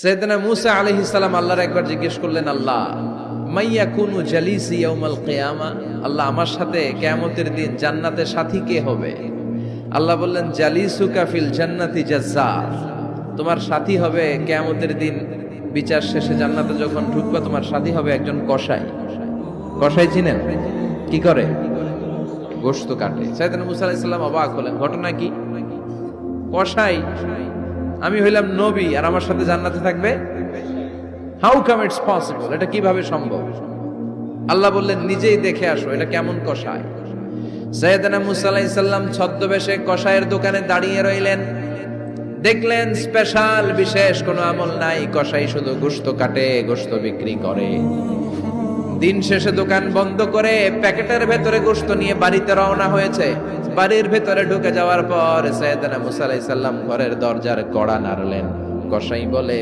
সাইয়েদনা মূসা আলাইহিস সালাম আল্লাহর একবার জিজ্ঞেস করলেন, আল্লাহ মাইয়াকুনু জালিসি ইয়াউমাল কিয়ামা, আল্লাহ আমার সাথে কিয়ামতের দিন জান্নাতে সাথী কে হবে? আল্লাহ বললেন, জালিসুকা ফিল জান্নাতি জাজ্জার, তোমার সাথী হবে কিয়ামতের দিন বিচার শেষে জান্নাতে যখন ঢুকবা তোমার সাথী হবে একজন কসাই। কসাই চিনেন? কি করে? গোশত কাটে। সাইয়েদনা মূসা আলাইহিস সালাম অবাক হলেন, ঘটনা কি? কসাই, আমি হইলাম নবী আর আমার সাথে জান্নাতে থাকবে? হাউ কাম ইটস পসিবল, এটা কিভাবে সম্ভব? আল্লাহ বললেন, নিজেই দেখে আসো এটা কেমন কসাই। সাইয়েদনা মূসা আলাইহিস সালাম ছদ্মবেশে কসাইয়ের দোকানে দাঁড়িয়ে রইলেন। দেখলেন স্পেশাল বিশেষ কোনো আমল নাই, কসাই শুধু গোশত কাটে, গোশত বিক্রি করে। দিন শেষে দোকান বন্ধ করে প্যাকেটের ভেতরে গোশত নিয়ে বাড়িতে রওনা হয়েছে। বাড়ির ভেতরে ঢুকে যাওয়ার পর সাইয়েদনা মূসা আলাইহিস সালাম ঘরের দরজার কড়া নাড়লেন। কসাই বলে,